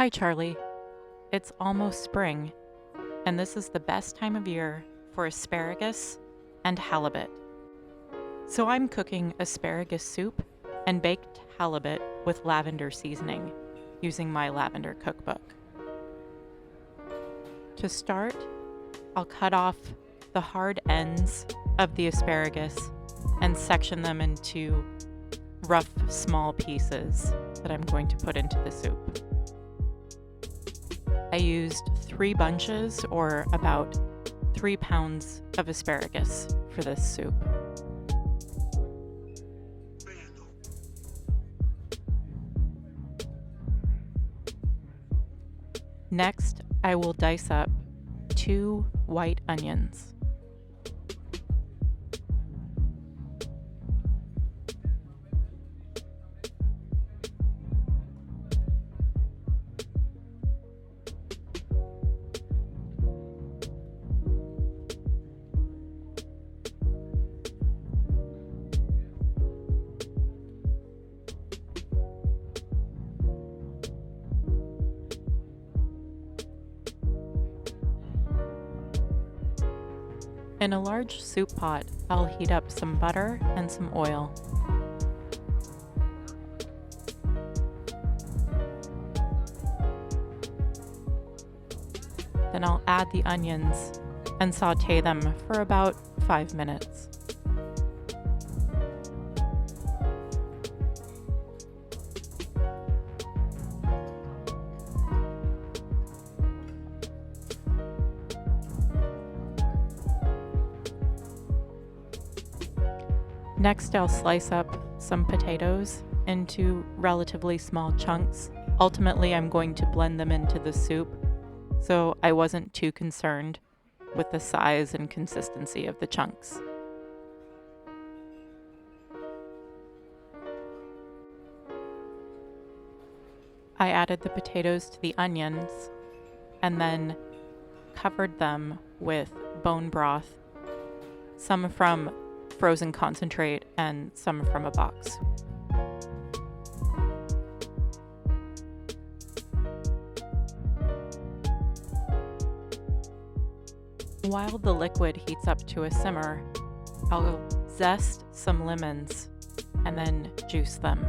Hi, Charlie. It's almost spring, and this is the best time of year for asparagus and halibut. So I'm cooking asparagus soup and baked halibut with lavender seasoning using my Lavender Cookbook. To start, I'll cut off the hard ends of the asparagus and section them into rough, small pieces that I'm going to put into the soup. I used 3 bunches, or about 3 pounds of asparagus for this soup. Next, I will dice up 2 white onions. In a large soup pot, I'll heat up some butter and some oil. Then I'll add the onions and saute them for about 5 minutes. Next, I'll slice up some potatoes into relatively small chunks. Ultimately, I'm going to blend them into the soup, so I wasn't too concerned with the size and consistency of the chunks. I added the potatoes to the onions and then covered them with bone broth, some from frozen concentrate and some from a box. While the liquid heats up to a simmer, I'll zest some lemons and then juice them.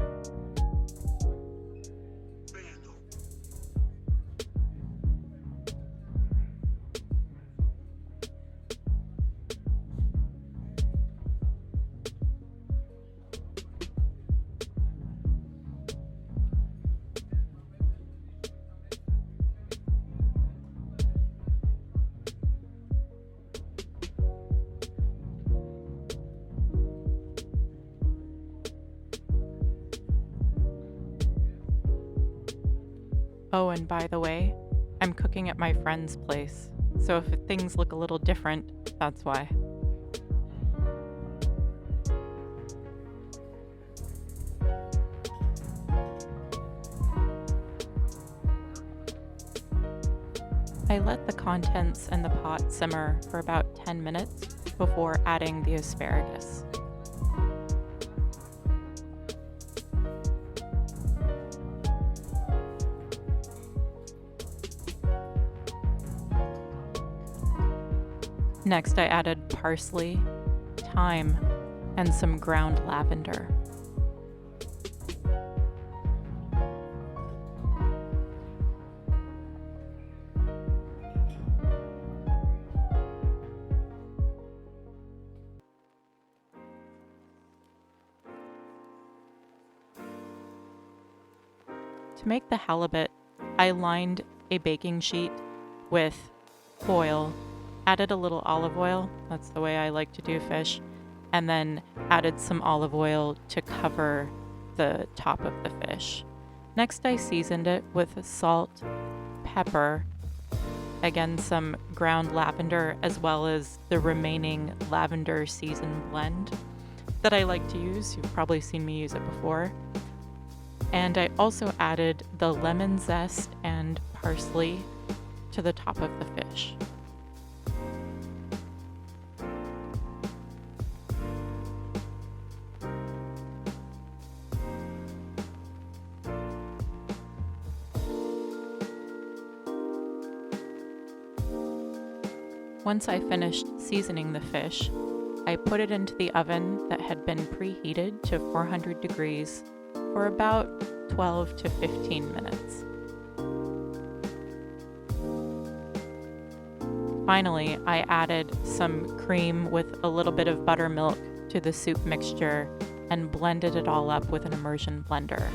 Oh, and by the way, I'm cooking at my friend's place, so if things look a little different, that's why. I let the contents in the pot simmer for about 10 minutes before adding the asparagus. Next, I added parsley, thyme, and some ground lavender. To make the halibut, I lined a baking sheet with foil, added a little olive oil, that's the way I like to do fish, and then added some olive oil to cover the top of the fish. Next, I seasoned it with salt, pepper, again some ground lavender, as well as the remaining lavender seasoned blend that I like to use. You've probably seen me use it before. And I also added the lemon zest and parsley to the top of the fish. Once I finished seasoning the fish, I put it into the oven that had been preheated to 400 degrees for about 12 to 15 minutes. Finally, I added some cream with a little bit of buttermilk to the soup mixture and blended it all up with an immersion blender.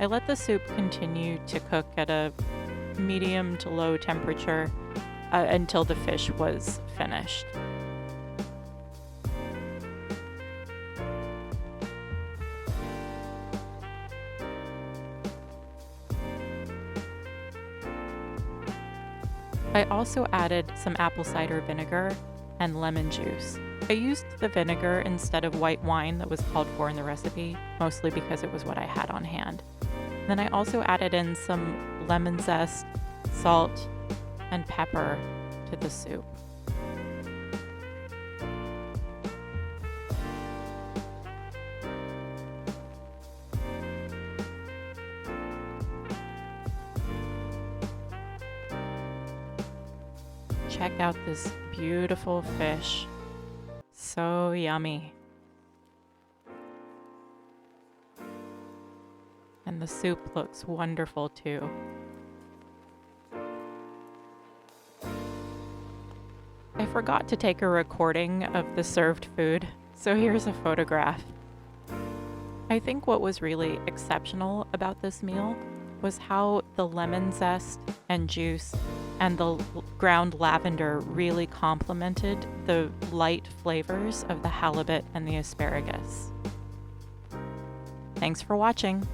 I let the soup continue to cook at a medium to low temperature until the fish was finished. I also added some apple cider vinegar and lemon juice. I used the vinegar instead of white wine that was called for in the recipe, mostly because it was what I had on hand. Then I also added in some lemon zest, salt, and pepper to the soup. Check out this beautiful fish. So yummy. And the soup looks wonderful too. I forgot to take a recording of the served food, so here's a photograph. I think what was really exceptional about this meal was how the lemon zest and juice and the ground lavender really complemented the light flavors of the halibut and the asparagus. Thanks for watching.